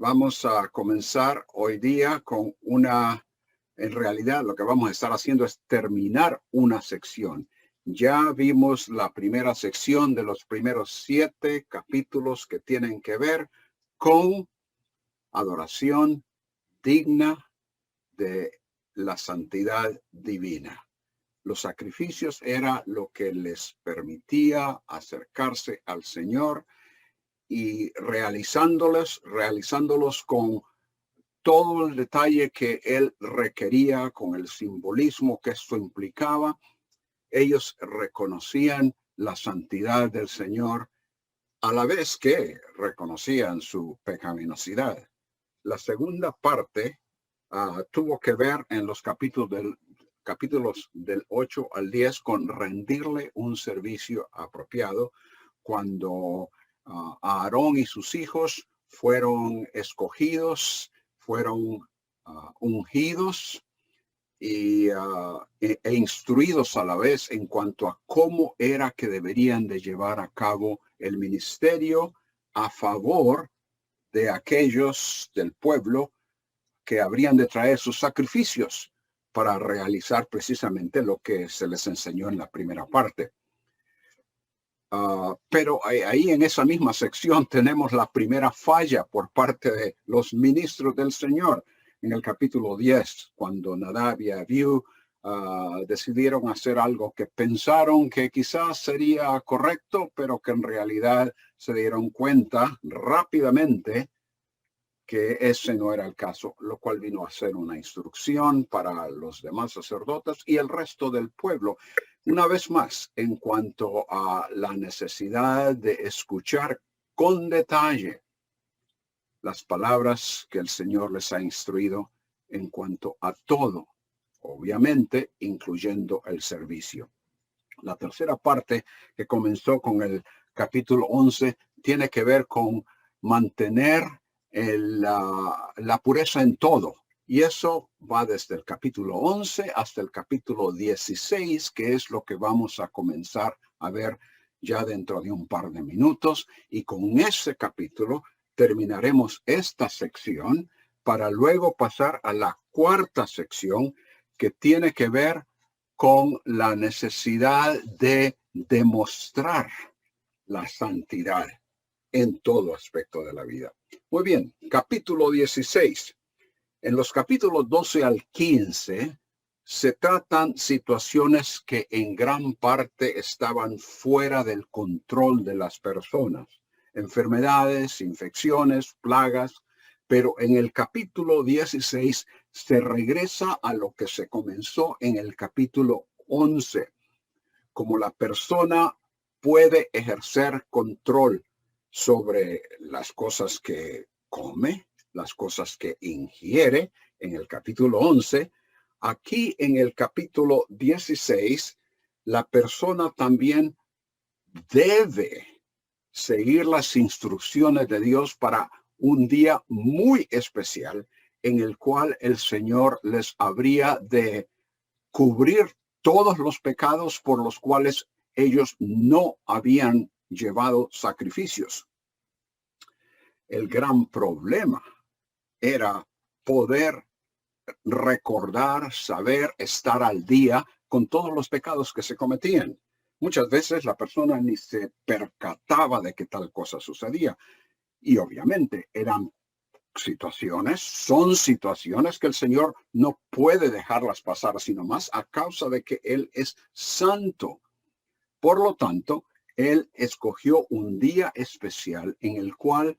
Vamos a comenzar hoy día con en realidad lo que vamos a estar haciendo es terminar una sección. Ya vimos la primera sección de los primeros 7 capítulos que tienen que ver con adoración digna de la santidad divina. Los sacrificios era lo que les permitía acercarse al Señor y realizándolos con todo el detalle que él requería, con el simbolismo que esto implicaba. Ellos reconocían la santidad del Señor a la vez que reconocían su pecaminosidad. La segunda parte tuvo que ver en los capítulos del 8 al 10 con rendirle un servicio apropiado cuando Aarón y sus hijos fueron escogidos, fueron ungidos e instruidos a la vez en cuanto a cómo era que deberían de llevar a cabo el ministerio a favor de aquellos del pueblo que habrían de traer sus sacrificios para realizar precisamente lo que se les enseñó en la primera parte. Pero ahí en esa misma sección tenemos la primera falla por parte de los ministros del Señor en el capítulo 10, cuando Nadab y Abiú decidieron hacer algo que pensaron que quizás sería correcto, pero que en realidad se dieron cuenta rápidamente que ese no era el caso, lo cual vino a ser una instrucción para los demás sacerdotes y el resto del pueblo. Una vez más, en cuanto a la necesidad de escuchar con detalle las palabras que el Señor les ha instruido en cuanto a todo, obviamente incluyendo el servicio. La tercera parte, que comenzó con el capítulo 11, tiene que ver con mantener la pureza en todo. Y eso va desde el capítulo 11 hasta el capítulo 16, que es lo que vamos a comenzar a ver ya dentro de un par de minutos. Y con ese capítulo terminaremos esta sección para luego pasar a la cuarta sección, que tiene que ver con la necesidad de demostrar la santidad en todo aspecto de la vida. Muy bien, capítulo 16. En los capítulos 12 al 15 se tratan situaciones que en gran parte estaban fuera del control de las personas. Enfermedades, infecciones, plagas. Pero en el capítulo 16 se regresa a lo que se comenzó en el capítulo 11. Como la persona puede ejercer control sobre las cosas que come, las cosas que ingiere en el capítulo 11, aquí en el capítulo 16, la persona también debe seguir las instrucciones de Dios para un día muy especial en el cual el Señor les habría de cubrir todos los pecados por los cuales ellos no habían llevado sacrificios. El gran problema era poder recordar, saber, estar al día con todos los pecados que se cometían. Muchas veces la persona ni se percataba de que tal cosa sucedía. Y obviamente son situaciones que el Señor no puede dejarlas pasar así nomás a causa de que Él es santo. Por lo tanto, Él escogió un día especial en el cual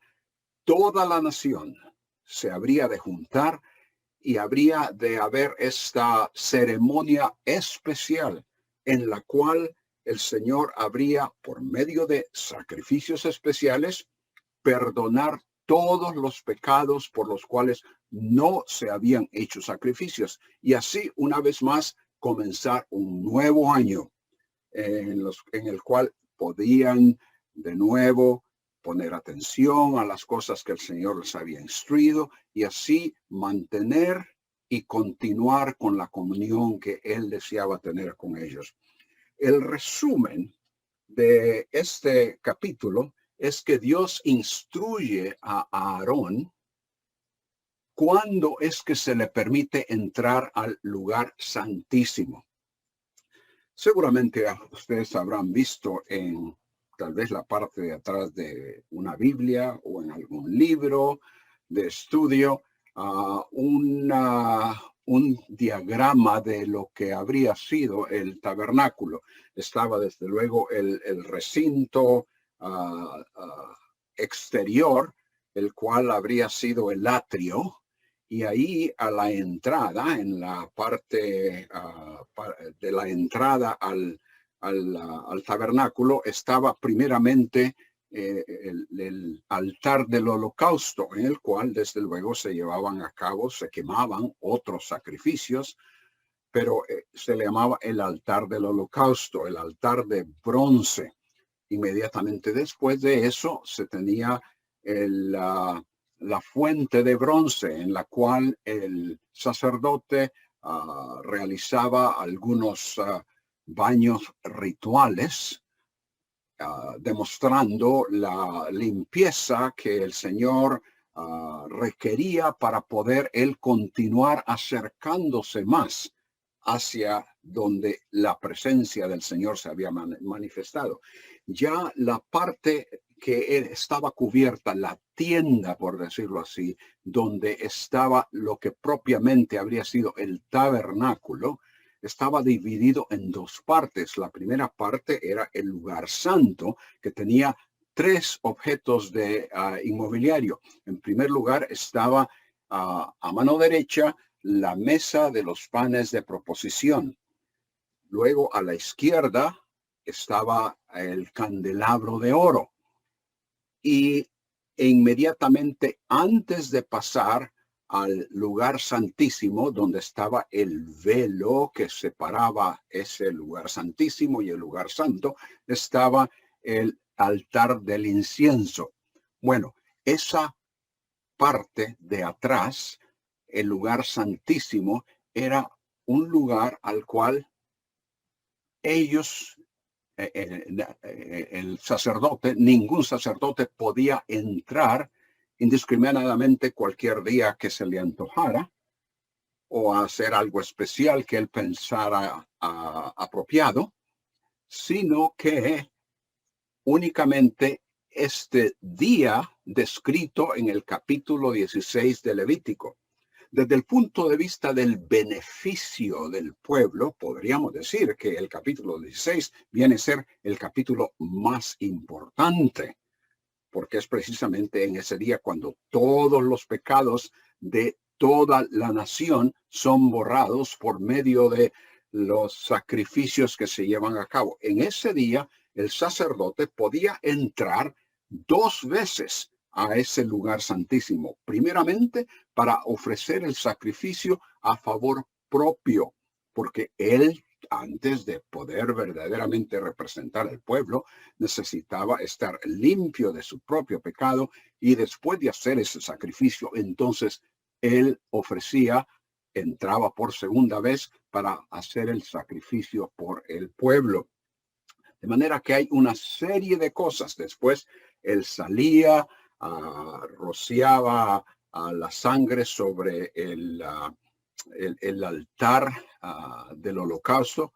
toda la nación se habría de juntar y habría de haber esta ceremonia especial en la cual el Señor habría, por medio de sacrificios especiales, perdonar todos los pecados por los cuales no se habían hecho sacrificios. Y así, una vez más, comenzar un nuevo año en el cual podían de nuevo poner atención a las cosas que el Señor les había instruido y así mantener y continuar con la comunión que Él deseaba tener con ellos. El resumen de este capítulo es que Dios instruye a Aarón ¿cuándo es que se le permite entrar al lugar santísimo? Seguramente ustedes habrán visto en tal vez la parte de atrás de una Biblia o en algún libro de estudio, un diagrama de lo que habría sido el tabernáculo. Estaba desde luego el recinto exterior, el cual habría sido el atrio, y ahí a la entrada, en la parte de la entrada al tabernáculo, estaba primeramente el altar del holocausto, en el cual desde luego se llevaban a cabo, se quemaban otros sacrificios, pero se le llamaba el altar del holocausto, el altar de bronce. Inmediatamente después de eso se tenía la fuente de bronce en la cual el sacerdote realizaba algunos baños rituales, demostrando la limpieza que el Señor requería para poder él continuar acercándose más hacia donde la presencia del Señor se había manifestado. Ya la parte que estaba cubierta, la tienda, por decirlo así, donde estaba lo que propiamente habría sido el tabernáculo, estaba dividido en dos partes. La primera parte era el lugar santo, que tenía tres objetos de inmobiliario. En primer lugar estaba a mano derecha la mesa de los panes de proposición. Luego a la izquierda estaba el candelabro de oro. E inmediatamente antes de pasar al lugar santísimo, donde estaba el velo que separaba ese lugar santísimo y el lugar santo, estaba el altar del incienso. Bueno, esa parte de atrás, el lugar santísimo, era un lugar al cual ellos, el sacerdote, ningún sacerdote podía entrar indiscriminadamente cualquier día que se le antojara o hacer algo especial que él pensara apropiado, sino que únicamente este día descrito en el capítulo 16 de Levítico. Desde el punto de vista del beneficio del pueblo, podríamos decir que el capítulo 16 viene a ser el capítulo más importante, porque es precisamente en ese día cuando todos los pecados de toda la nación son borrados por medio de los sacrificios que se llevan a cabo. En ese día, el sacerdote podía entrar dos veces a ese lugar santísimo. Primeramente, para ofrecer el sacrificio a favor propio, porque él, antes de poder verdaderamente representar al pueblo, necesitaba estar limpio de su propio pecado, y después de hacer ese sacrificio, entonces él entraba por segunda vez para hacer el sacrificio por el pueblo. De manera que hay una serie de cosas. Después él salía, rociaba la sangre sobre el altar del holocausto.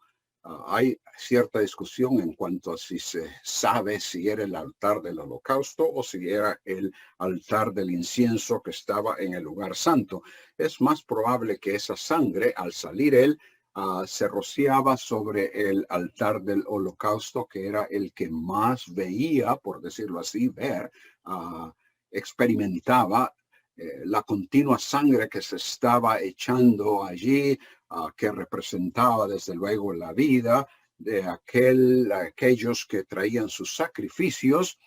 Hay cierta discusión en cuanto a si se sabe si era el altar del holocausto o si era el altar del incienso que estaba en el lugar santo. Es más probable que esa sangre, al salir él, se rociaba sobre el altar del holocausto, que era el que más veía, por decirlo así, experimentaba la continua sangre que se estaba echando allí, que representaba desde luego la vida de aquellos que traían sus sacrificios,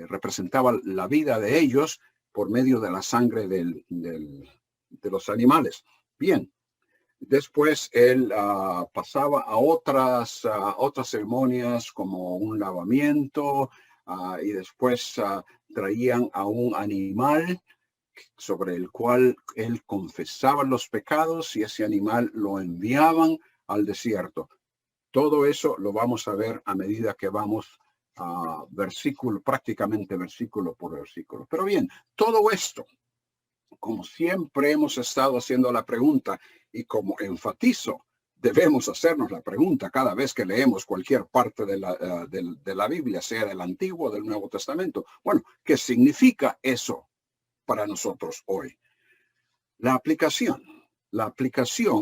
representaba la vida de ellos por medio de la sangre de los animales. Bien, después él pasaba a otras ceremonias como un lavamiento, y después traían a un animal sobre el cual él confesaba los pecados, y ese animal lo enviaban al desierto. Todo eso lo vamos a ver a medida que vamos prácticamente versículo por versículo. Pero bien, todo esto, como siempre hemos estado haciendo la pregunta y como enfatizo, debemos hacernos la pregunta cada vez que leemos cualquier parte de la Biblia, sea del Antiguo o del Nuevo Testamento. Bueno, ¿qué significa eso para nosotros hoy? La aplicación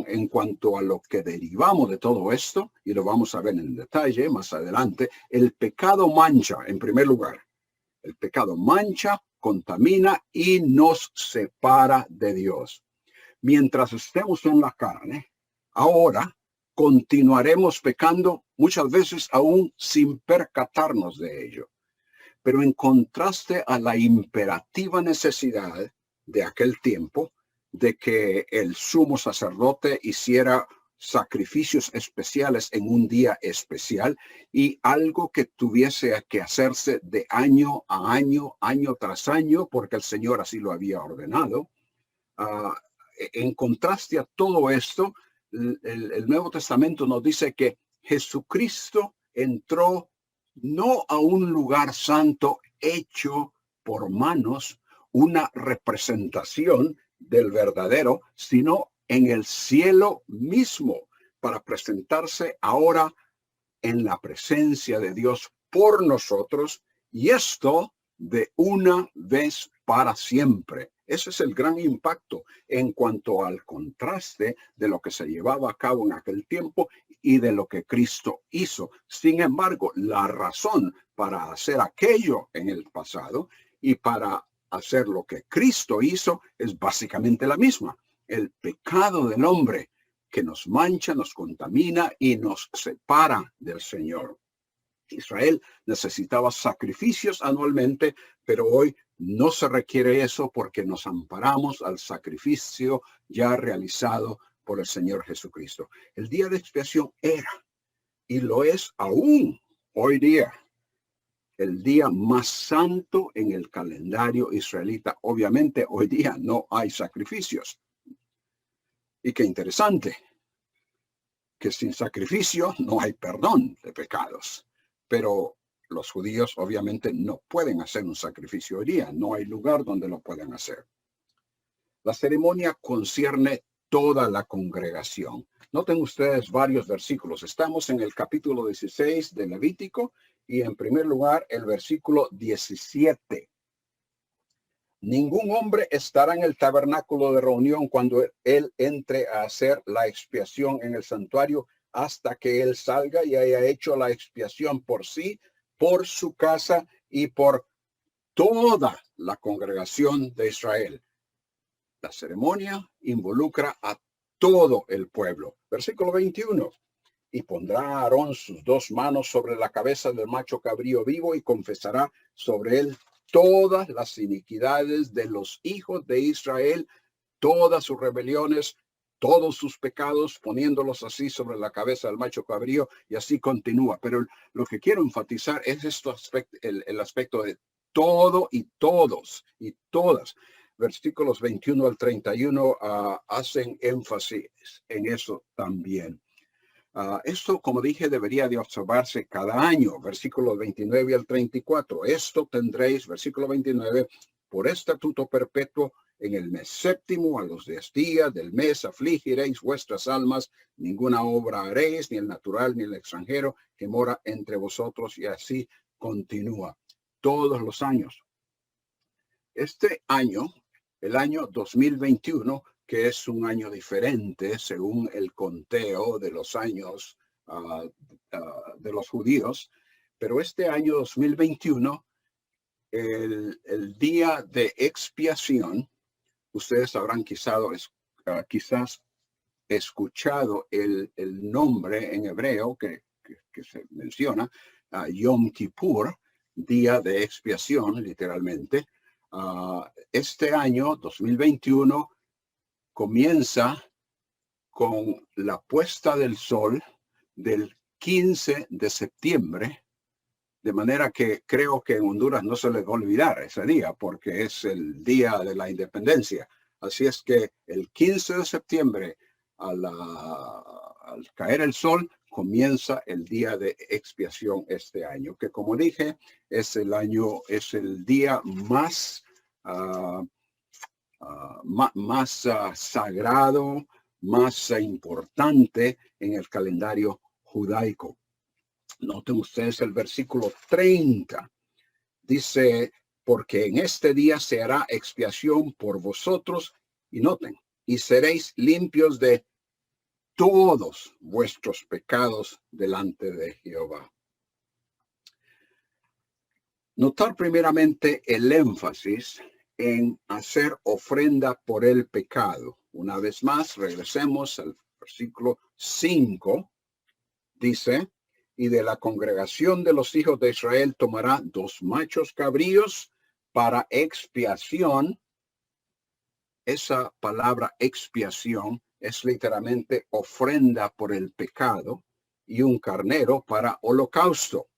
en cuanto a lo que derivamos de todo esto, y lo vamos a ver en detalle más adelante, el pecado mancha, en primer lugar. El pecado mancha, contamina y nos separa de Dios. Mientras estemos en la carne, ahora continuaremos pecando muchas veces aún sin percatarnos de ello. Pero en contraste a la imperativa necesidad de aquel tiempo, de que el sumo sacerdote hiciera sacrificios especiales en un día especial y algo que tuviese que hacerse de año a año, año tras año, porque el Señor así lo había ordenado. En contraste a todo esto, el Nuevo Testamento nos dice que Jesucristo entró no a un lugar santo hecho por manos, una representación del verdadero, sino en el cielo mismo, para presentarse ahora en la presencia de Dios por nosotros, y esto de una vez para siempre. Ese es el gran impacto en cuanto al contraste de lo que se llevaba a cabo en aquel tiempo y de lo que Cristo hizo. Sin embargo, la razón para hacer aquello en el pasado y para hacer lo que Cristo hizo es básicamente la misma. El pecado del hombre que nos mancha, nos contamina y nos separa del Señor. Israel necesitaba sacrificios anualmente, pero hoy no se requiere eso porque nos amparamos al sacrificio ya realizado por el Señor Jesucristo. El día de expiación era, y lo es aún hoy día, el día más santo en el calendario israelita. Obviamente hoy día no hay sacrificios. Y qué interesante, que sin sacrificio no hay perdón de pecados. Pero los judíos obviamente no pueden hacer un sacrificio hoy día. No hay lugar donde lo puedan hacer. La ceremonia concierne toda la congregación. Noten ustedes varios versículos. Estamos en el capítulo 16 de Levítico y en primer lugar el versículo 17. Ningún hombre estará en el tabernáculo de reunión cuando él entre a hacer la expiación en el santuario hasta que él salga y haya hecho la expiación por sí, por su casa y por toda la congregación de Israel. La ceremonia involucra a todo el pueblo. Versículo 21. Y pondrá Aarón sus dos manos sobre la cabeza del macho cabrío vivo y confesará sobre él todas las iniquidades de los hijos de Israel, todas sus rebeliones, todos sus pecados, poniéndolos así sobre la cabeza del macho cabrío, y así continúa. Pero lo que quiero enfatizar es el aspecto de todo y todos y todas. Versículos 21 al 31 hacen énfasis en eso también. Esto, como dije, debería de observarse cada año, versículos 29 al 34. Esto tendréis, versículo 29, por estatuto perpetuo, en el mes séptimo, a los 10 días del mes, afligiréis vuestras almas, ninguna obra haréis, ni el natural, ni el extranjero, que mora entre vosotros, y así continúa todos los años. Este año, el año 2021, que es un año diferente según el conteo de los años de los judíos, pero este año 2021, el día de expiación, ustedes habrán quizás escuchado el nombre en hebreo que se menciona, Yom Kippur, día de expiación, literalmente. Este año 2021 comienza con la puesta del sol del 15 de septiembre, de manera que creo que en Honduras no se les va a olvidar ese día, porque es el día de la independencia. Así es que el 15 de septiembre, al caer el sol, comienza el día de expiación este año, que como dije, es el día más, sagrado, más importante en el calendario judaico. Noten ustedes el versículo 30. Dice, porque en este día se hará expiación por vosotros, y noten, y seréis limpios de todos vuestros pecados delante de Jehová. Notar primeramente el énfasis en hacer ofrenda por el pecado. Una vez más, regresemos al versículo 5. Dice, y de la congregación de los hijos de Israel tomará 2 machos cabríos para expiación. Esa palabra expiación es literalmente ofrenda por el pecado, y un carnero para holocausto.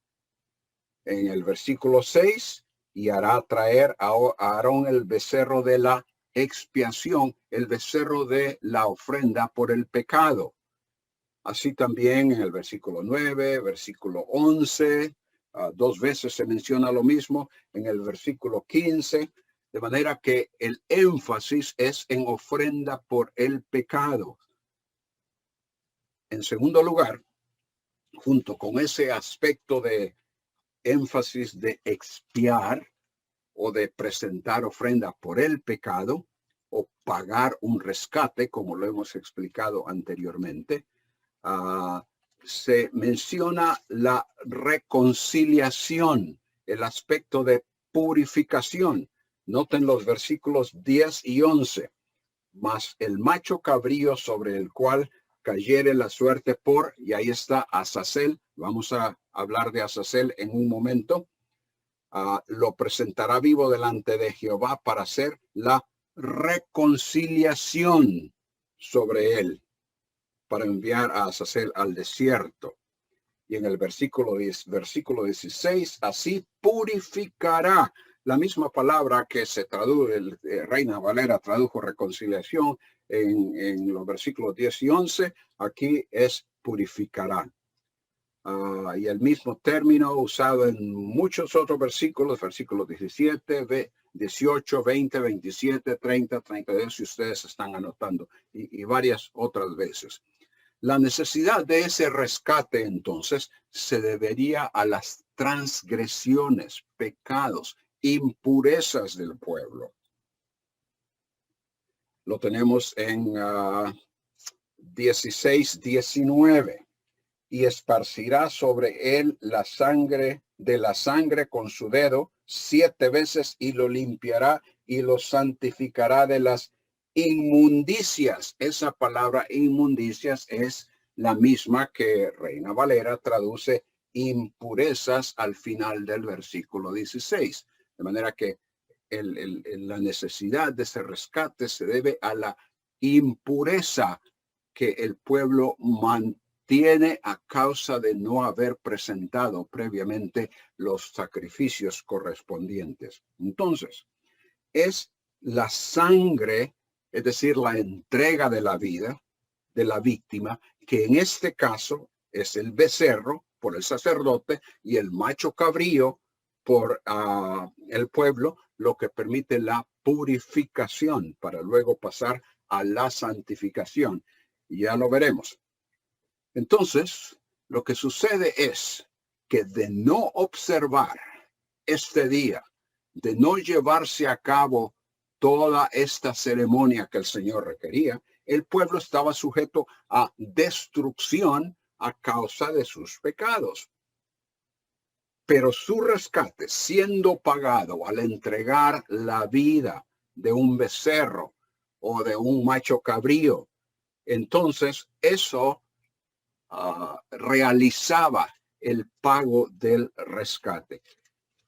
En el versículo 6, y hará traer a Aarón el becerro de la expiación, el becerro de la ofrenda por el pecado. Así también en el versículo 9, versículo 11, 2 veces se menciona lo mismo, en el versículo 15, de manera que el énfasis es en ofrenda por el pecado. En segundo lugar, junto con ese aspecto de énfasis de expiar o de presentar ofrenda por el pecado o pagar un rescate, como lo hemos explicado anteriormente, se menciona la reconciliación, el aspecto de purificación. Noten los versículos 10 y 11. Mas el macho cabrío sobre el cual cayere la suerte por, y ahí está Azazel, vamos a hablar de Azazel en un momento, lo presentará vivo delante de Jehová para hacer la reconciliación sobre él, para enviar a Azazel al desierto. Y en el versículo 16, así purificará. La misma palabra que se traduce, Reina Valera tradujo reconciliación en los versículos 10 y 11, aquí es purificará. Y el mismo término usado en muchos otros versículos 17, 18, 20, 27, 30, 32, si ustedes están anotando, y varias otras veces. La necesidad de ese rescate, entonces, se debería a las transgresiones, pecados, impurezas del pueblo. Lo tenemos en 16, 19. Y esparcirá sobre él la sangre con su dedo 7 veces y lo limpiará y lo santificará de las inmundicias. Esa palabra inmundicias es la misma que Reina Valera traduce impurezas al final del versículo 16. De manera que la necesidad de ese rescate se debe a la impureza que el pueblo mantiene a causa de no haber presentado previamente los sacrificios correspondientes. Entonces, es la sangre, es decir, la entrega de la vida de la víctima, que en este caso es el becerro por el sacerdote y el macho cabrío por el pueblo, lo que permite la purificación para luego pasar a la santificación. Y ya lo veremos. Entonces, lo que sucede es que de no observar este día, de no llevarse a cabo toda esta ceremonia que el Señor requería, el pueblo estaba sujeto a destrucción a causa de sus pecados. Pero su rescate, siendo pagado al entregar la vida de un becerro o de un macho cabrío, entonces eso realizaba el pago del rescate.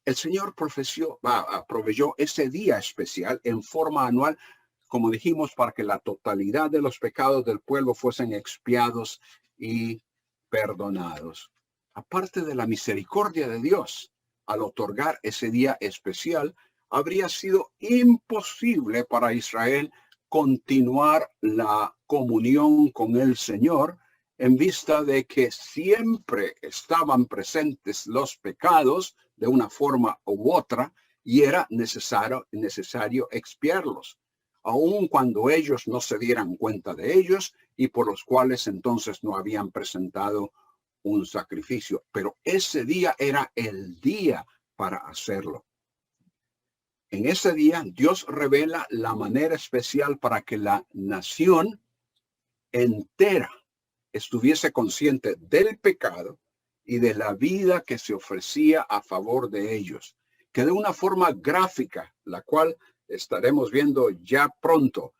El Señor proveyó ese día especial en forma anual, como dijimos, para que la totalidad de los pecados del pueblo fuesen expiados y perdonados. Aparte de la misericordia de Dios, al otorgar ese día especial, habría sido imposible para Israel continuar la comunión con el Señor en vista de que siempre estaban presentes los pecados de una forma u otra y era necesario expiarlos, aun cuando ellos no se dieran cuenta de ellos y por los cuales entonces no habían presentado un sacrificio. Pero ese día era el día para hacerlo. En ese día Dios revela la manera especial para que la nación entera estuviese consciente del pecado y de la vida que se ofrecía a favor de ellos, que de una forma gráfica, la cual estaremos viendo ya pronto,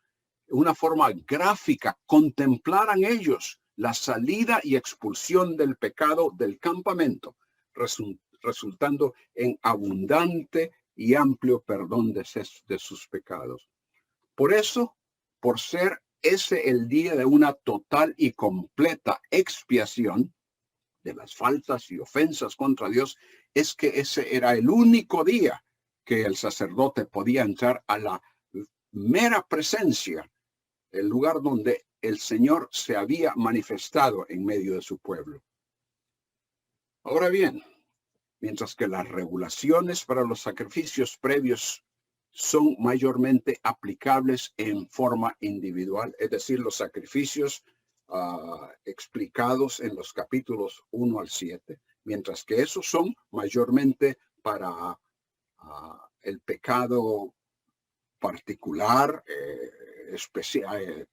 una forma gráfica, contemplaran ellos la salida y expulsión del pecado del campamento, resultando en abundante y amplio perdón de sus pecados. Por eso, por ser ese el día de una total y completa expiación de las faltas y ofensas contra Dios, es que ese era el único día que el sacerdote podía entrar a la mera presencia, el lugar donde el Señor se había manifestado en medio de su pueblo. Ahora bien, mientras que las regulaciones para los sacrificios previos son mayormente aplicables en forma individual, es decir, los sacrificios explicados en los capítulos 1 al 7, mientras que esos son mayormente para el pecado particular, especial,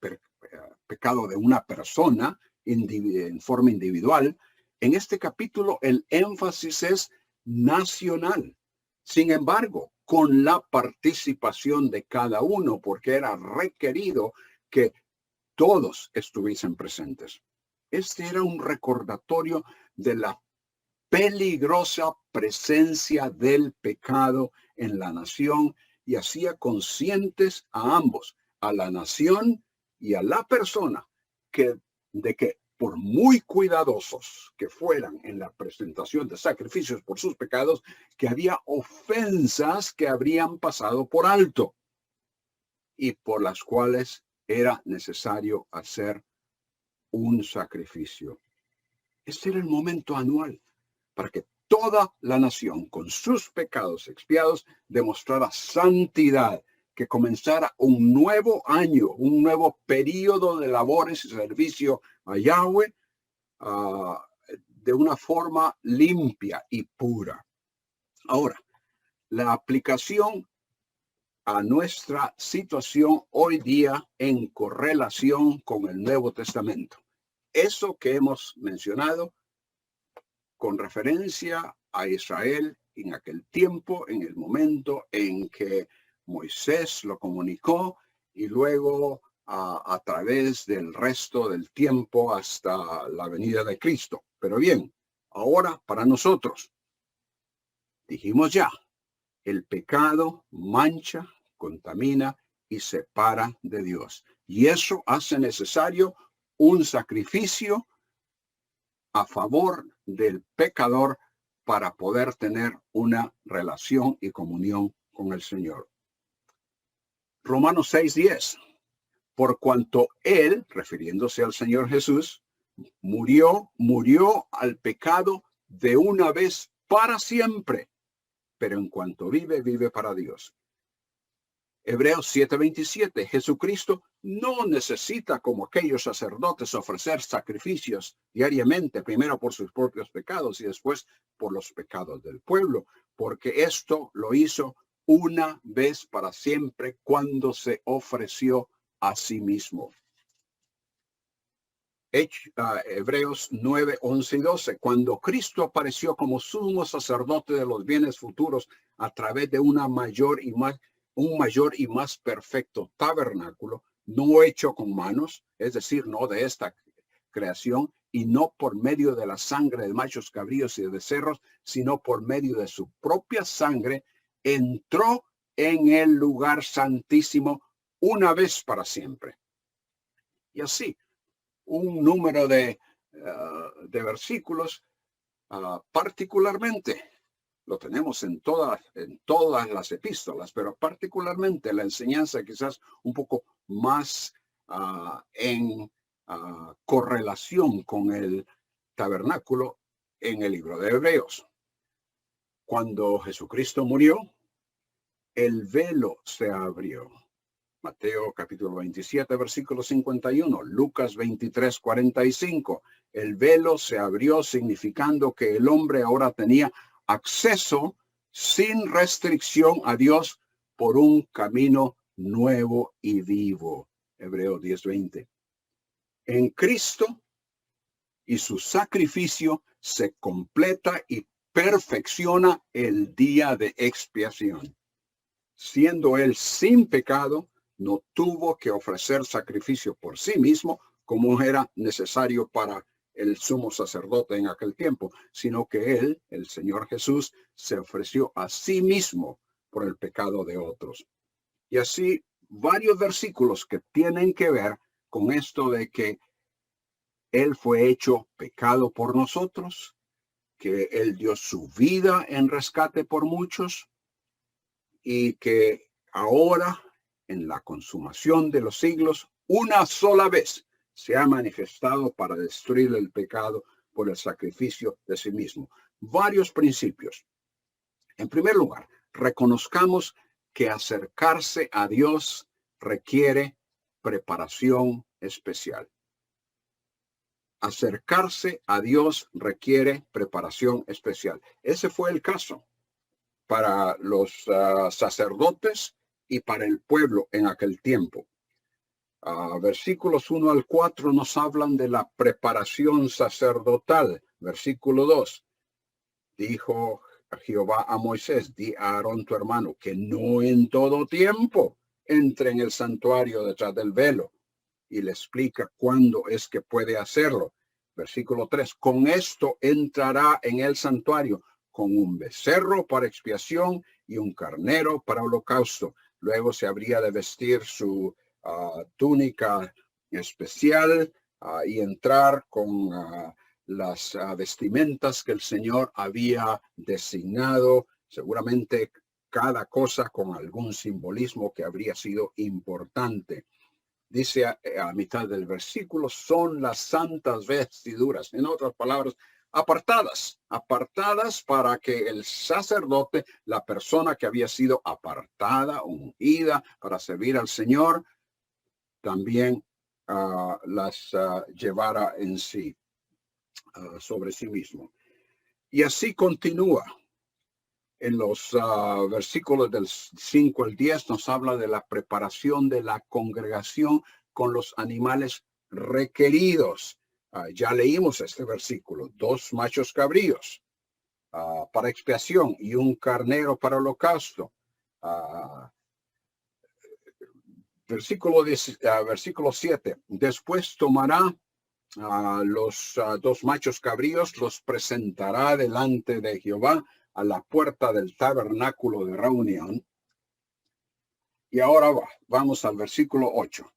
pecado de una persona en forma individual. En este capítulo el énfasis es nacional. Sin embargo, con la participación de cada uno, porque era requerido que todos estuviesen presentes. Este era un recordatorio de la peligrosa presencia del pecado en la nación y hacía conscientes a ambos, a la nación y a la persona, de que por muy cuidadosos que fueran en la presentación de sacrificios por sus pecados, que había ofensas que habrían pasado por alto y por las cuales era necesario hacer un sacrificio. Este era el momento anual para que toda la nación, con sus pecados expiados, demostrara santidad, que comenzara un nuevo año, un nuevo periodo de labores y servicio a Yahweh de una forma limpia y pura. Ahora, la aplicación a nuestra situación hoy día en correlación con el Nuevo Testamento. Eso que hemos mencionado con referencia a Israel en aquel tiempo, en el momento en que Moisés lo comunicó y luego a través del resto del tiempo hasta la venida de Cristo. Pero bien, ahora para nosotros, dijimos ya, el pecado mancha, contamina y separa de Dios. Y eso hace necesario un sacrificio a favor del pecador para poder tener una relación y comunión con el Señor. Romanos 6:10. Por cuanto Él, refiriéndose al Señor Jesús, murió al pecado de una vez para siempre, pero en cuanto vive para Dios. Hebreos 7:27. Jesucristo no necesita, como aquellos sacerdotes, ofrecer sacrificios diariamente, primero por sus propios pecados y después por los pecados del pueblo, porque esto lo hizo una vez para siempre cuando se ofreció a sí mismo. Hebreos 9:11 y 12. Cuando Cristo apareció como sumo sacerdote de los bienes futuros a través de un mayor y más perfecto tabernáculo, no hecho con manos, es decir, no de esta creación, y no por medio de la sangre de machos cabríos y de becerros, sino por medio de su propia sangre, entró en el lugar santísimo una vez para siempre. Y así, un número de versículos, particularmente, lo tenemos en todas las epístolas, pero particularmente la enseñanza quizás un poco más en correlación con el tabernáculo en el libro de Hebreos. Cuando Jesucristo murió, el velo se abrió. Mateo capítulo 27, versículo 51, Lucas 23, 45. El velo se abrió significando que el hombre ahora tenía acceso sin restricción a Dios por un camino nuevo y vivo. Hebreos 10, 20. En Cristo y su sacrificio se completa y perfecciona el día de expiación. Siendo él sin pecado, no tuvo que ofrecer sacrificio por sí mismo, como era necesario para el sumo sacerdote en aquel tiempo, sino que él, el Señor Jesús, se ofreció a sí mismo por el pecado de otros. Y así varios versículos que tienen que ver con esto de que él fue hecho pecado por nosotros, que él dio su vida en rescate por muchos y que ahora, en la consumación de los siglos, una sola vez se ha manifestado para destruir el pecado por el sacrificio de sí mismo. Varios principios. En primer lugar, reconozcamos que acercarse a Dios requiere preparación especial. Acercarse a Dios requiere preparación especial. Ese fue el caso para los sacerdotes y para el pueblo en aquel tiempo. Versículos 1 al 4 nos hablan de la preparación sacerdotal. Versículo 2. Dijo Jehová a Moisés, di a Aarón tu hermano, que no en todo tiempo entre en el santuario detrás del velo. Y le explica cuándo es que puede hacerlo. Versículo 3. Con esto entrará en el santuario con un becerro para expiación y un carnero para holocausto. Luego se habría de vestir su túnica especial y entrar con las vestimentas que el Señor había designado, seguramente cada cosa con algún simbolismo que habría sido importante. Dice a mitad del versículo, son las santas vestiduras. En otras palabras, apartadas para que el sacerdote, la persona que había sido apartada, ungida para servir al Señor, también las llevara en sí, sobre sí mismo. Y así continúa. En los versículos del 5 al 10 nos habla de la preparación de la congregación con los animales requeridos. Ya leímos este versículo, 2 machos cabríos para expiación y un carnero para holocausto. Versículo 7, después tomará los 2 machos cabríos, los presentará delante de Jehová a la puerta del tabernáculo de reunión. Y ahora vamos al versículo 8.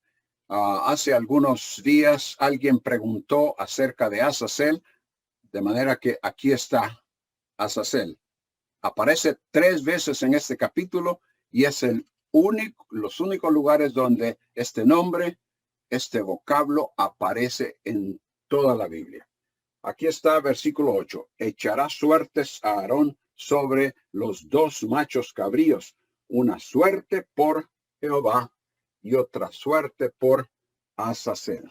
Hace algunos días alguien preguntó acerca de Azazel, de manera que aquí está Azazel. Aparece 3 veces en este capítulo y es los únicos lugares donde este nombre, este vocablo aparece en toda la Biblia. Aquí está versículo 8. Echará suertes a Aarón sobre los 2 machos cabríos, una suerte por Jehová y otra suerte por Azazel.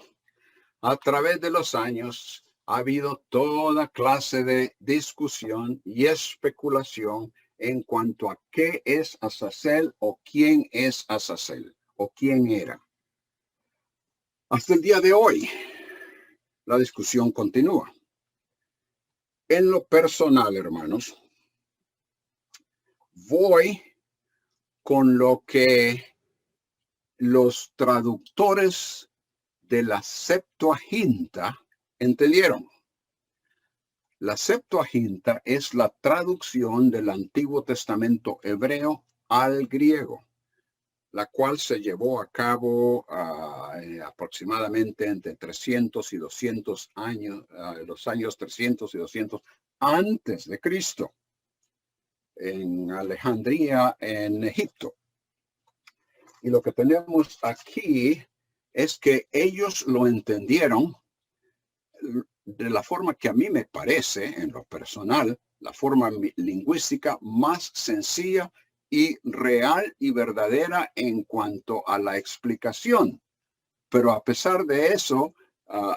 A través de los años ha habido toda clase de discusión y especulación en cuanto a qué es Azazel o quién es Azazel o quién era. Hasta el día de hoy, la discusión continúa. En lo personal, hermanos, voy con lo que los traductores de la Septuaginta entendieron. La Septuaginta es la traducción del Antiguo Testamento hebreo al griego, la cual se llevó a cabo aproximadamente entre 300 y 200 años, los años 300 y 200 antes de Cristo, en Alejandría, en Egipto. Y lo que tenemos aquí es que ellos lo entendieron de la forma que a mí me parece, en lo personal, la forma lingüística más sencilla y real y verdadera en cuanto a la explicación. Pero a pesar de eso,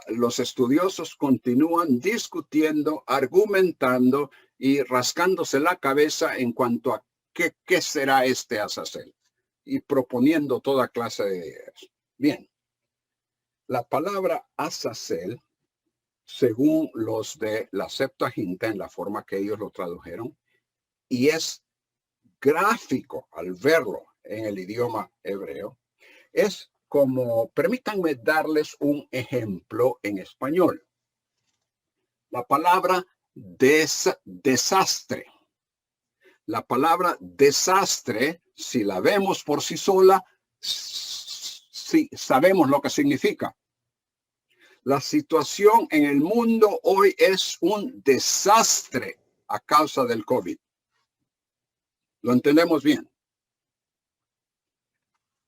los estudiosos continúan discutiendo, argumentando y rascándose la cabeza en cuanto a qué será este Azazel y proponiendo toda clase de ideas. Bien, la palabra Azazel, según los de la Septuaginta, en la forma que ellos lo tradujeron, y es gráfico al verlo en el idioma hebreo, es como, permítanme darles un ejemplo en español. La palabra desastre. La palabra desastre, si la vemos por sí sola, sí, sabemos lo que significa. La situación en el mundo hoy es un desastre a causa del COVID. Lo entendemos bien.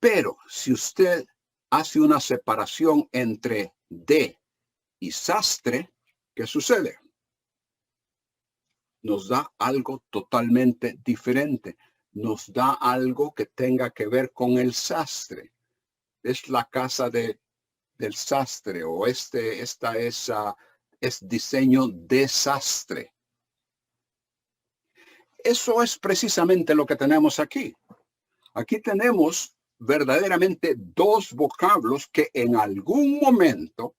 Pero si usted hace una separación entre de y sastre, ¿qué sucede? Nos da algo totalmente diferente. Nos da algo que tenga que ver con el sastre. Es la casa del sastre, o esta es diseño desastre. Eso es precisamente lo que tenemos aquí. Aquí tenemos verdaderamente dos vocablos que en algún momento,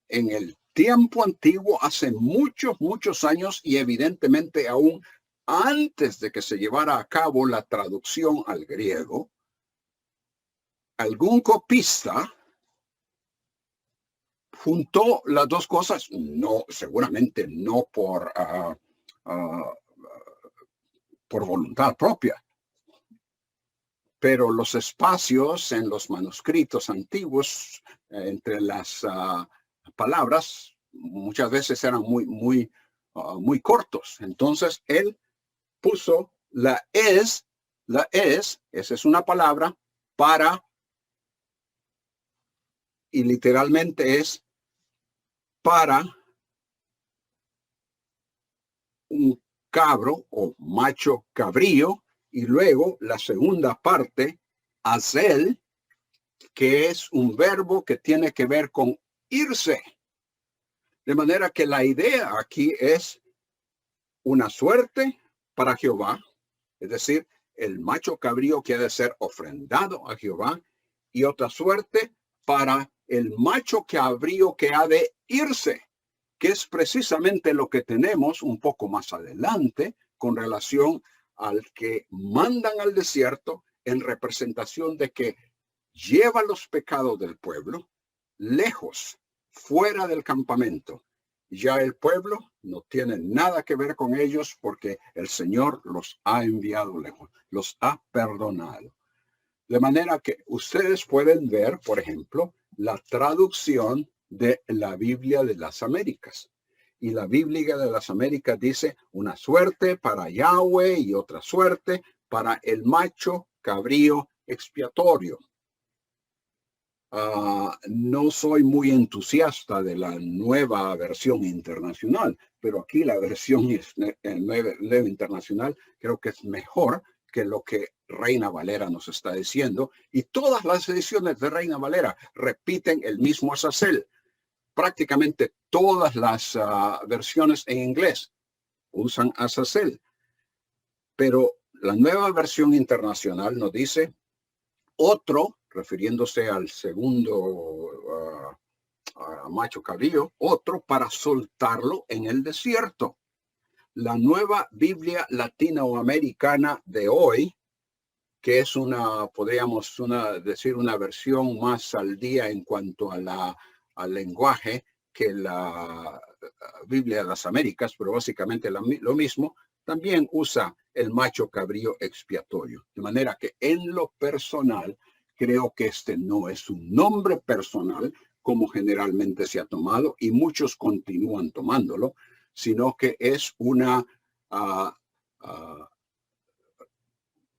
en el tiempo antiguo, hace muchos años, y evidentemente aún antes de que se llevara a cabo la traducción al griego, algún copista juntó las dos cosas, no, seguramente no por voluntad propia, pero los espacios en los manuscritos antiguos entre las palabras muchas veces eran muy cortos. Entonces él puso la es, esa es una palabra para, y literalmente es para un cabro o macho cabrío, y luego la segunda parte, azel, que es un verbo que tiene que ver con irse. De manera que la idea aquí es una suerte para Jehová, es decir, el macho cabrío que ha de ser ofrendado a Jehová, y otra suerte para el macho cabrío que ha de irse, que es precisamente lo que tenemos un poco más adelante con relación al que mandan al desierto en representación de que lleva los pecados del pueblo lejos, fuera del campamento. Ya el pueblo no tiene nada que ver con ellos porque el Señor los ha enviado lejos, los ha perdonado. De manera que ustedes pueden ver, por ejemplo, la traducción de la Biblia de las Américas. Y la Biblia de las Américas dice una suerte para Yahweh y otra suerte para el macho cabrío expiatorio. No soy muy entusiasta de la nueva versión internacional, pero aquí la versión nueva internacional creo que es mejor que lo que Reina Valera nos está diciendo. Y todas las ediciones de Reina Valera repiten el mismo Azazel. Prácticamente todas las versiones en inglés usan Azazel. Pero la nueva versión internacional nos dice otro, refiriéndose al segundo macho cabrío, otro para soltarlo en el desierto. La nueva Biblia latinoamericana de hoy, que es podríamos decir una versión más al día en cuanto al lenguaje que la Biblia de las Américas, pero básicamente lo mismo, también usa el macho cabrío expiatorio. De manera que en lo personal, creo que este no es un nombre personal como generalmente se ha tomado y muchos continúan tomándolo, sino que es una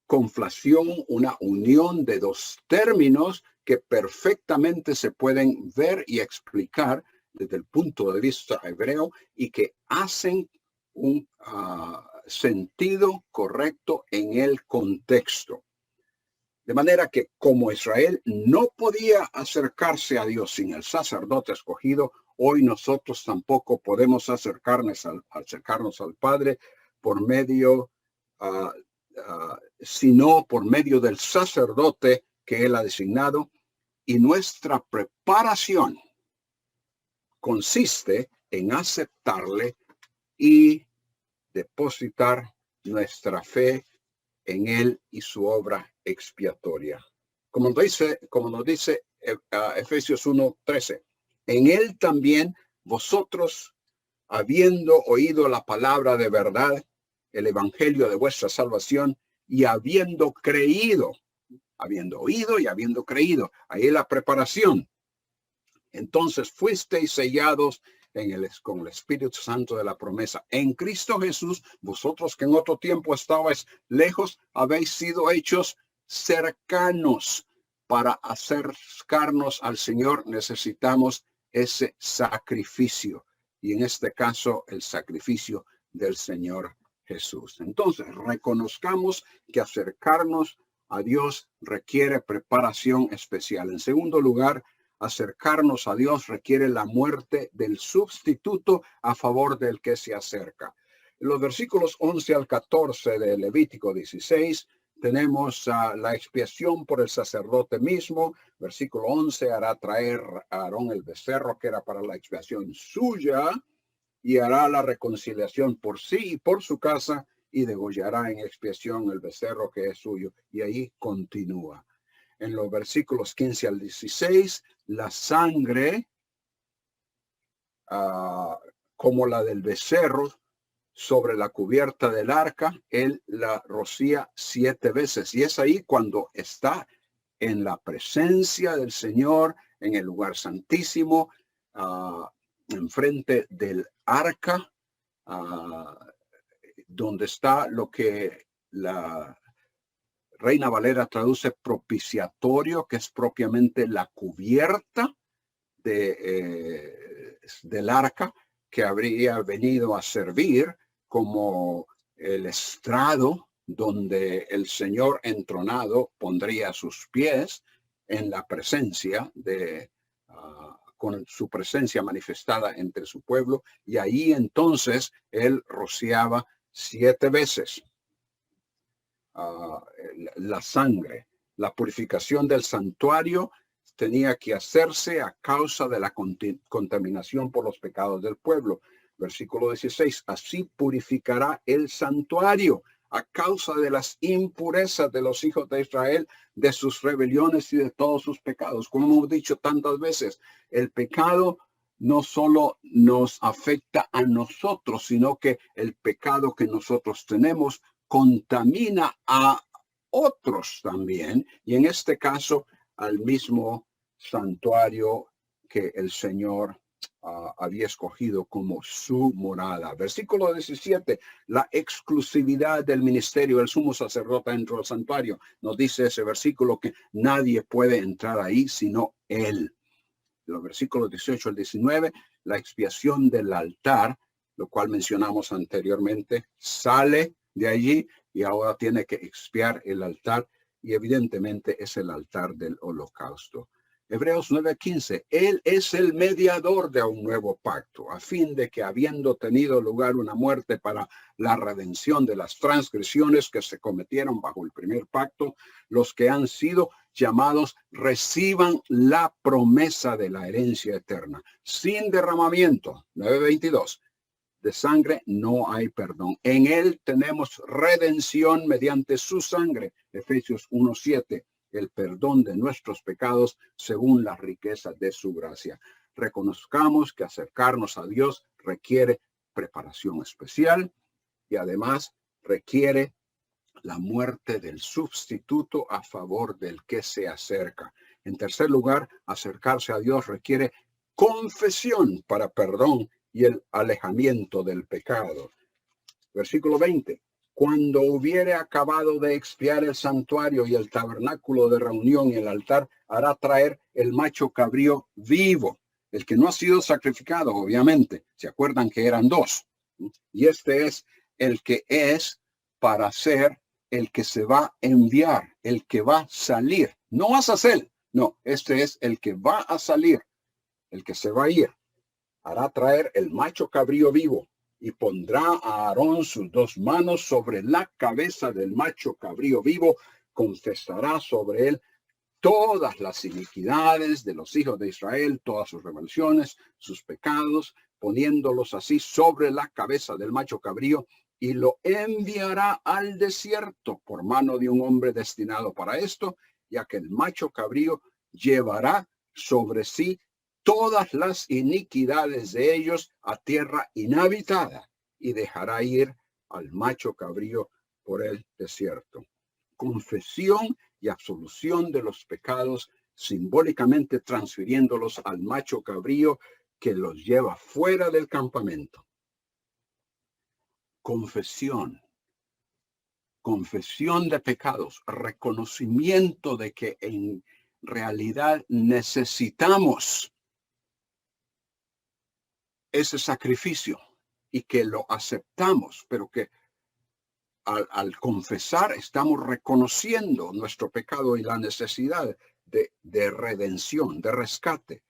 conflación, una unión de dos términos que perfectamente se pueden ver y explicar desde el punto de vista hebreo y que hacen un sentido correcto en el contexto. De manera que como Israel no podía acercarse a Dios sin el sacerdote escogido, hoy nosotros tampoco podemos acercarnos al Padre por medio, sino por medio del sacerdote que Él ha designado. Y nuestra preparación consiste en aceptarle y depositar nuestra fe en Él y su obra expiatoria. Como nos dice Efesios 1:13, en Él también vosotros, habiendo oído la palabra de verdad, el evangelio de vuestra salvación, y habiendo oído y habiendo creído, ahí la preparación. Entonces fuisteis sellados con el Espíritu Santo de la promesa. En Cristo Jesús, vosotros que en otro tiempo estabais lejos, habéis sido hechos cercanos. Para acercarnos al Señor necesitamos ese sacrificio. Y en este caso, el sacrificio del Señor Jesús. Entonces, reconozcamos que acercarnos a Dios requiere preparación especial. En segundo lugar, acercarnos a Dios requiere la muerte del sustituto a favor del que se acerca. En los versículos 11 al 14 de Levítico 16 tenemos la expiación por el sacerdote mismo. Versículo 11, hará traer a Aarón el becerro que era para la expiación suya y hará la reconciliación por sí y por su casa y degollará en expiación el becerro que es suyo. Y ahí continúa. En los versículos 15 al 16, la sangre, como la del becerro, sobre la cubierta del arca, él la rocía 7 veces. Y es ahí cuando está en la presencia del Señor, en el lugar santísimo, enfrente del arca, donde está lo que la Reina Valera traduce propiciatorio, que es propiamente la cubierta del arca que habría venido a servir como el estrado donde el Señor entronado pondría sus pies en la presencia con su presencia manifestada entre su pueblo, y ahí entonces él rociaba 7 veces. La sangre, la purificación del santuario tenía que hacerse a causa de la contaminación por los pecados del pueblo. Versículo 16, así purificará el santuario a causa de las impurezas de los hijos de Israel, de sus rebeliones y de todos sus pecados. Como hemos dicho tantas veces, el pecado no solo nos afecta a nosotros, sino que el pecado que nosotros tenemos contamina a otros también, y en este caso al mismo santuario que el Señor había escogido como su morada. Versículo 17, la exclusividad del ministerio del sumo sacerdote dentro del santuario. Nos dice ese versículo que nadie puede entrar ahí sino él. Los versículos 18 al 19, la expiación del altar, lo cual mencionamos anteriormente, sale de allí y ahora tiene que expiar el altar, y evidentemente es el altar del holocausto. Hebreos 9:15, Él es el mediador de un nuevo pacto, a fin de que, habiendo tenido lugar una muerte para la redención de las transgresiones que se cometieron bajo el primer pacto, los que han sido llamados reciban la promesa de la herencia eterna. Sin derramamiento, 9:22, de sangre no hay perdón. En Él tenemos redención mediante su sangre, Efesios 1:7. El perdón de nuestros pecados según las riquezas de su gracia. Reconozcamos que acercarnos a Dios requiere preparación especial y además requiere la muerte del sustituto a favor del que se acerca. En tercer lugar, acercarse a Dios requiere confesión para perdón y el alejamiento del pecado. Versículo 20. Cuando hubiere acabado de expiar el santuario y el tabernáculo de reunión y el altar, hará traer el macho cabrío vivo, el que no ha sido sacrificado, obviamente. ¿Se acuerdan que eran dos? Y este es el que es para ser el que se va a enviar, el que va a salir. No vas a ser, no, este es el que va a salir, el que se va a ir. Hará traer el macho cabrío vivo y pondrá a Aarón sus dos manos sobre la cabeza del macho cabrío vivo, confesará sobre él todas las iniquidades de los hijos de Israel, todas sus rebeliones, sus pecados, poniéndolos así sobre la cabeza del macho cabrío, y lo enviará al desierto por mano de un hombre destinado para esto, ya que el macho cabrío llevará sobre sí todas las iniquidades de ellos a tierra inhabitada, y dejará ir al macho cabrío por el desierto. Confesión y absolución de los pecados, simbólicamente transfiriéndolos al macho cabrío que los lleva fuera del campamento. Confesión de pecados, reconocimiento de que en realidad necesitamos ese sacrificio y que lo aceptamos, pero que al confesar estamos reconociendo nuestro pecado y la necesidad de redención, de rescate.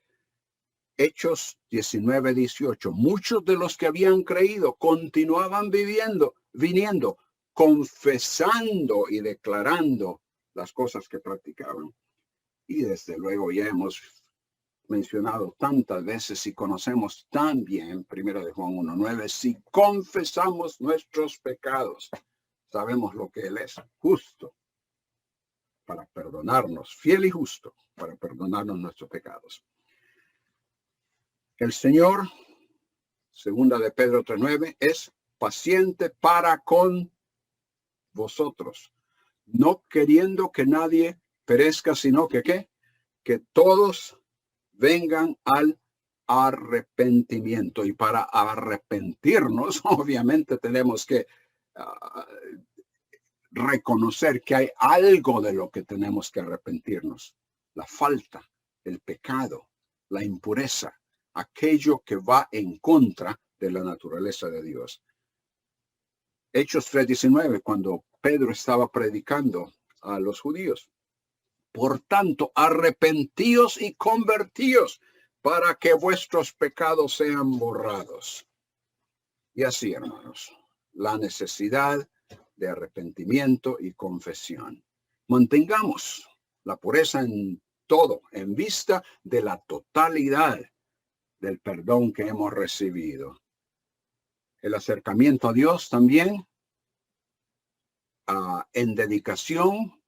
Hechos 19:18. Muchos de los que habían creído continuaban viniendo, confesando y declarando las cosas que practicaban. Y desde luego ya hemos mencionado tantas veces y conocemos tan bien, 1 de Juan 1:9, si confesamos nuestros pecados, sabemos lo que Él es, justo para perdonarnos, fiel y justo para perdonarnos nuestros pecados. El Señor, 2 de Pedro 3:9, es paciente para con vosotros, no queriendo que nadie perezca, sino que ¿qué? Que todos vengan al arrepentimiento. Y para arrepentirnos, obviamente tenemos que reconocer que hay algo de lo que tenemos que arrepentirnos. La falta, el pecado, la impureza, aquello que va en contra de la naturaleza de Dios. Hechos 3:19, cuando Pedro estaba predicando a los judíos. Por tanto, arrepentíos y convertíos para que vuestros pecados sean borrados. Y así, hermanos, la necesidad de arrepentimiento y confesión. Mantengamos la pureza en todo, en vista de la totalidad del perdón que hemos recibido. El acercamiento a Dios también en dedicación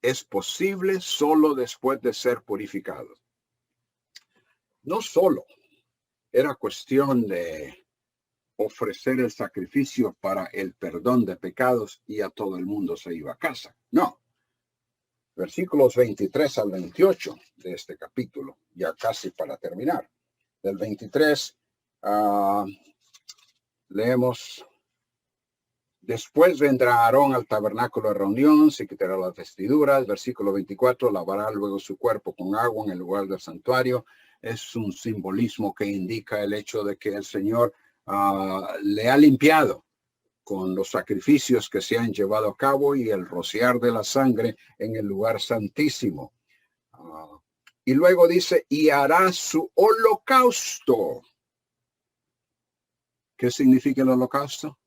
es posible solo después de ser purificado. No solo era cuestión de ofrecer el sacrificio para el perdón de pecados y a todo el mundo se iba a casa. No. Versículos 23 al 28 de este capítulo, ya casi para terminar. Del 23 leemos: después vendrá Aarón al tabernáculo de reunión, se quitará las vestiduras. Versículo 24, lavará luego su cuerpo con agua en el lugar del santuario. Es un simbolismo que indica el hecho de que el Señor le ha limpiado con los sacrificios que se han llevado a cabo y el rociar de la sangre en el lugar santísimo. Y luego dice, y hará su holocausto. ¿Qué significa el holocausto?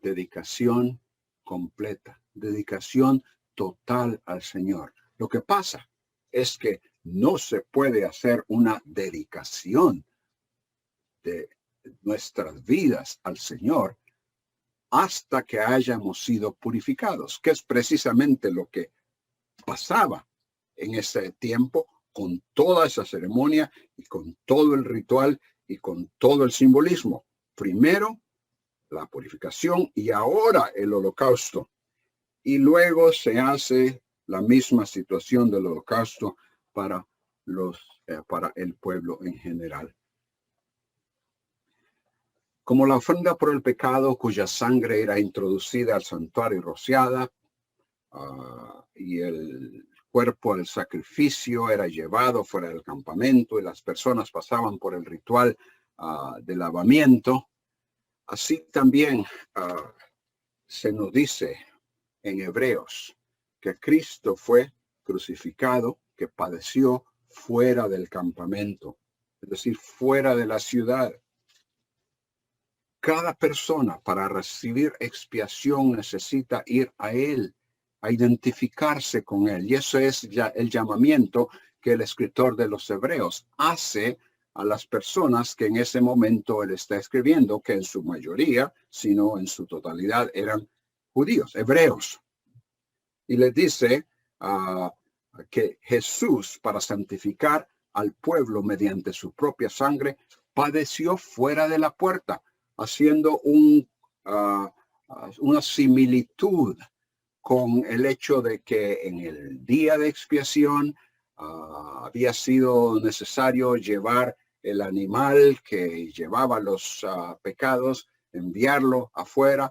Dedicación completa, dedicación total al Señor. Lo que pasa es que no se puede hacer una dedicación de nuestras vidas al Señor hasta que hayamos sido purificados, que es precisamente lo que pasaba en ese tiempo con toda esa ceremonia y con todo el ritual y con todo el simbolismo. Primero la purificación y ahora el holocausto. Y luego se hace la misma situación del holocausto para el pueblo en general. Como la ofrenda por el pecado cuya sangre era introducida al santuario y rociada, y el cuerpo del sacrificio era llevado fuera del campamento y las personas pasaban por el ritual de lavamiento, así también se nos dice en Hebreos que Cristo fue crucificado, que padeció fuera del campamento, es decir, fuera de la ciudad. Cada persona para recibir expiación necesita ir a Él, a identificarse con Él. Y eso es ya el llamamiento que el escritor de los Hebreos hace a las personas que en ese momento él está escribiendo, que en su mayoría, si no en su totalidad, eran judíos, hebreos. Y les dice que Jesús, para santificar al pueblo mediante su propia sangre, padeció fuera de la puerta, haciendo una similitud con el hecho de que en el día de expiación había sido necesario llevar el animal que llevaba los pecados, enviarlo afuera,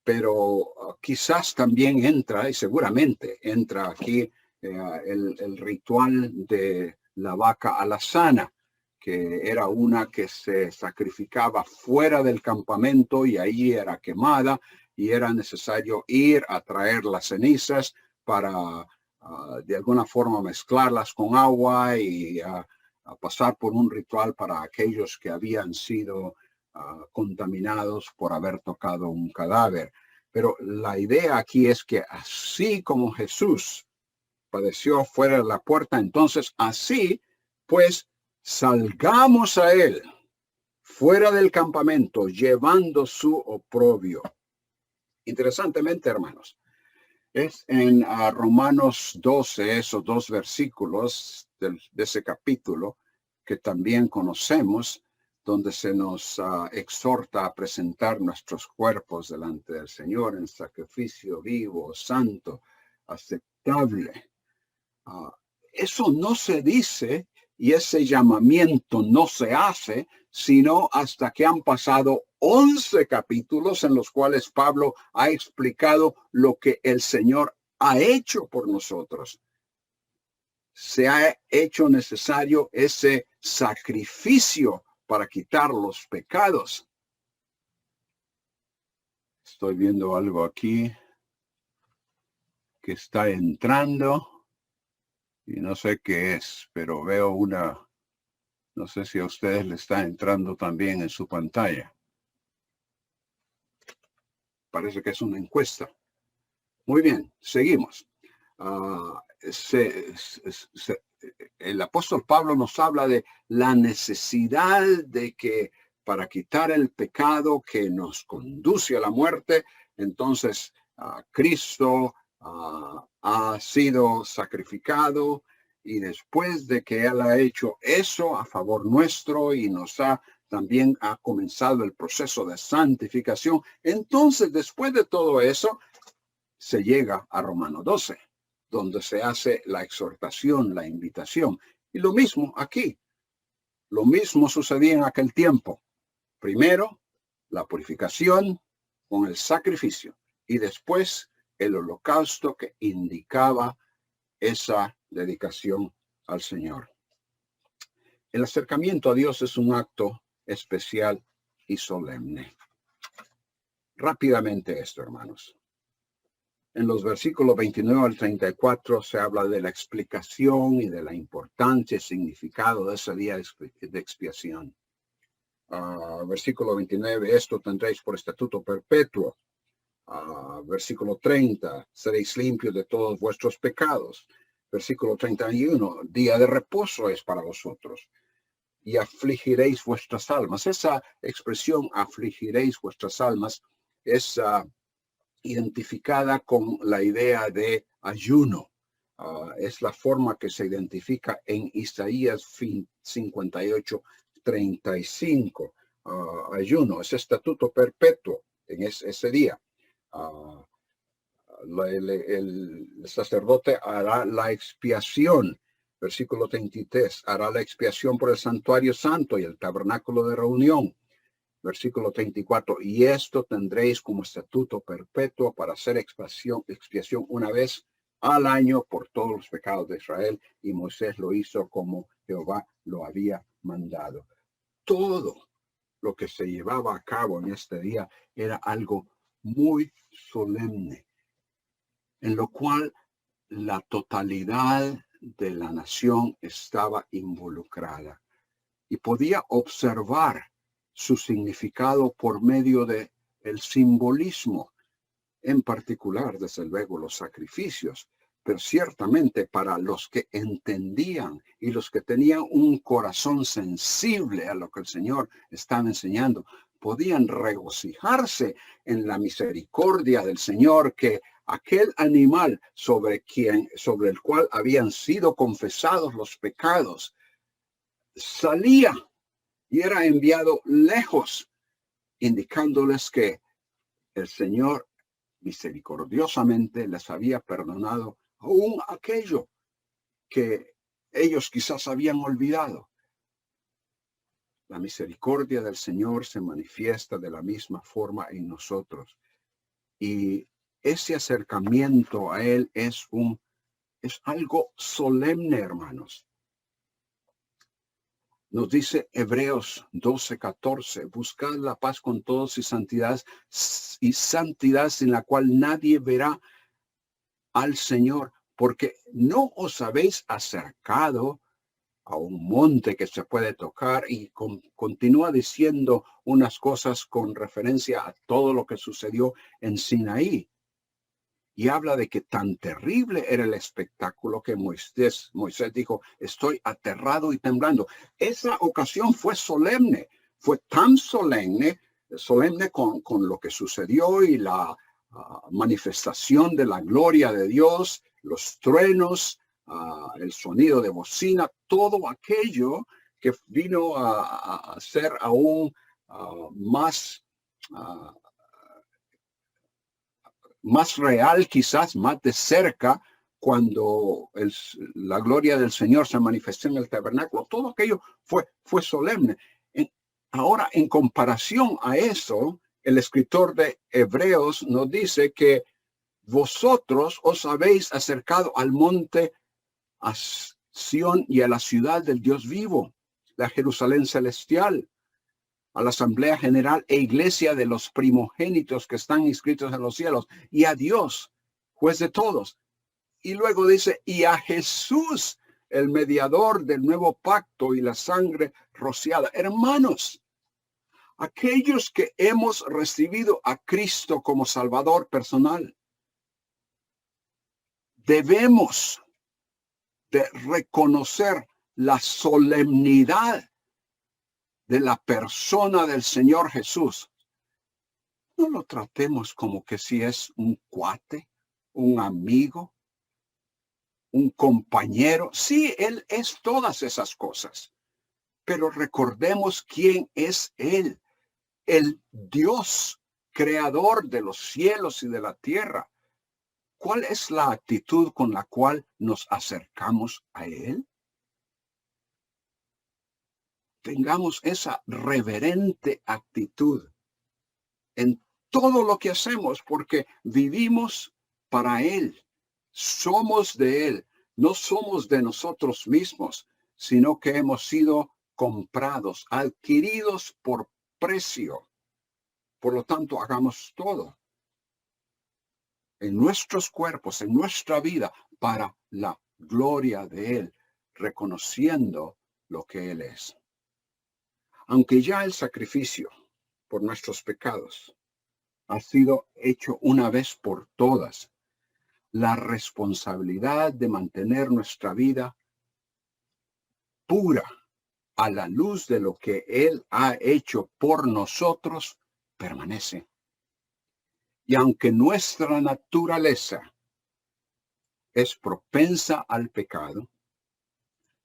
pero quizás también entra, y seguramente entra aquí el ritual de la vaca alazana, que era una que se sacrificaba fuera del campamento y ahí era quemada y era necesario ir a traer las cenizas para de alguna forma mezclarlas con agua y a pasar por un ritual para aquellos que habían sido contaminados por haber tocado un cadáver. Pero la idea aquí es que así como Jesús padeció fuera de la puerta, entonces así pues salgamos a Él fuera del campamento llevando su oprobio. Interesantemente, hermanos, es en Romanos 12, esos dos versículos de ese capítulo que también conocemos, donde se nos exhorta a presentar nuestros cuerpos delante del Señor en sacrificio vivo, santo, aceptable. Eso no se dice y ese llamamiento no se hace, sino hasta que han pasado 11 capítulos en los cuales Pablo ha explicado lo que el Señor ha hecho por nosotros. Se ha hecho necesario ese sacrificio para quitar los pecados. Estoy viendo algo aquí que está entrando y no sé qué es, pero veo no sé si a ustedes le está entrando también en su pantalla. Parece que es una encuesta. Muy bien, seguimos. El apóstol Pablo nos habla de la necesidad de que para quitar el pecado que nos conduce a la muerte, entonces Cristo ha sido sacrificado y después de que Él ha hecho eso a favor nuestro y también ha comenzado el proceso de santificación, entonces después de todo eso se llega a Romanos 12, donde se hace la exhortación, la invitación. Y lo mismo aquí, lo mismo sucedía en aquel tiempo. Primero, la purificación con el sacrificio y después el holocausto que indicaba esa dedicación al Señor. El acercamiento a Dios es un acto especial y solemne. Rápidamente esto, hermanos. En los versículos 29 al 34 se habla de la explicación y de la importancia y significado de ese día de expiación. Versículo 29, esto tendréis por estatuto perpetuo. Versículo 30, seréis limpios de todos vuestros pecados. Versículo 31, día de reposo es para vosotros. Y afligiréis vuestras almas. Esa expresión, afligiréis vuestras almas, es identificada con la idea de ayuno. Es la forma que se identifica en Isaías 58, 35. Ayuno, es estatuto perpetuo en ese día. El sacerdote hará la expiación. Versículo 33, hará la expiación por el santuario santo y el tabernáculo de reunión. Versículo 34. Y esto tendréis como estatuto perpetuo para hacer expiación una vez al año por todos los pecados de Israel. Y Moisés lo hizo como Jehová lo había mandado. Todo lo que se llevaba a cabo en este día era algo muy solemne, en lo cual la totalidad de la nación estaba involucrada y podía observar su significado por medio de el simbolismo, en particular, desde luego, los sacrificios, pero ciertamente para los que entendían y los que tenían un corazón sensible a lo que el Señor estaba enseñando, podían regocijarse en la misericordia del Señor, que aquel animal sobre el cual habían sido confesados los pecados salía y era enviado lejos, indicándoles que el Señor misericordiosamente les había perdonado aún aquello que ellos quizás habían olvidado. La misericordia del Señor se manifiesta de la misma forma en nosotros. Y ese acercamiento a Él es algo solemne, hermanos. Nos dice Hebreos 12:14, buscad la paz con todos y santidad sin la cual nadie verá al Señor, porque no os habéis acercado a un monte que se puede tocar, y continúa diciendo unas cosas con referencia a todo lo que sucedió en Sinaí. Y habla de que tan terrible era el espectáculo que Moisés dijo, estoy aterrado y temblando. Esa ocasión fue solemne, fue tan solemne con lo que sucedió y la manifestación de la gloria de Dios, los truenos, el sonido de bocina, todo aquello que vino a ser aún más real, quizás más de cerca, cuando la gloria del Señor se manifestó en el tabernáculo. Todo aquello fue solemne. Ahora, en comparación a eso, el escritor de Hebreos nos dice que vosotros os habéis acercado al monte, a Sión y a la ciudad del Dios vivo, la Jerusalén celestial, a la asamblea general e iglesia de los primogénitos que están inscritos en los cielos, y a Dios, juez de todos. Y luego dice, y a Jesús, el mediador del nuevo pacto y la sangre rociada. Hermanos, aquellos que hemos recibido a Cristo como Salvador personal, debemos de reconocer la solemnidad de la persona del Señor Jesús. No lo tratemos como que si es un cuate, un amigo, un compañero. Sí, Él es todas esas cosas, pero recordemos quién es Él, el Dios creador de los cielos y de la tierra. ¿Cuál es la actitud con la cual nos acercamos a Él? Tengamos esa reverente actitud en todo lo que hacemos, porque vivimos para Él, somos de Él, no somos de nosotros mismos, sino que hemos sido comprados, adquiridos por precio. Por lo tanto, hagamos todo en nuestros cuerpos, en nuestra vida, para la gloria de Él, reconociendo lo que Él es. Aunque ya el sacrificio por nuestros pecados ha sido hecho una vez por todas, la responsabilidad de mantener nuestra vida pura a la luz de lo que Él ha hecho por nosotros permanece. Y aunque nuestra naturaleza es propensa al pecado,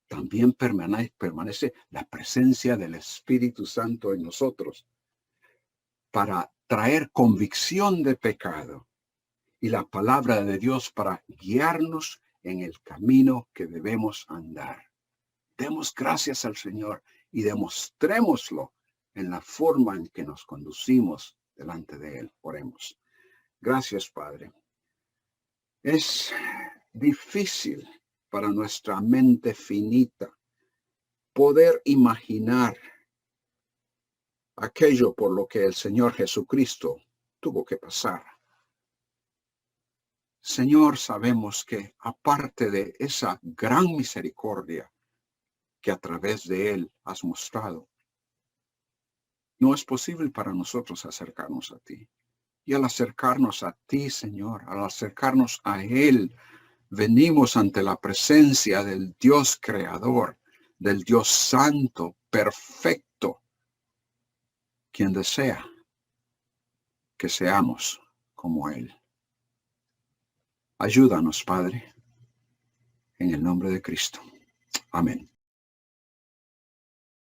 también permanece la presencia del Espíritu Santo en nosotros para traer convicción de pecado y la palabra de Dios para guiarnos en el camino que debemos andar. Demos gracias al Señor y demostrémoslo en la forma en que nos conducimos delante de Él. Oremos. Gracias, Padre. Es difícil para nuestra mente finita poder imaginar aquello por lo que el Señor Jesucristo tuvo que pasar. Señor, sabemos que aparte de esa gran misericordia que a través de Él has mostrado, no es posible para nosotros acercarnos a ti. Y al acercarnos a ti, Señor, al acercarnos a Él, venimos ante la presencia del Dios creador, del Dios santo, perfecto, quien desea que seamos como Él. Ayúdanos, Padre, en el nombre de Cristo. Amén.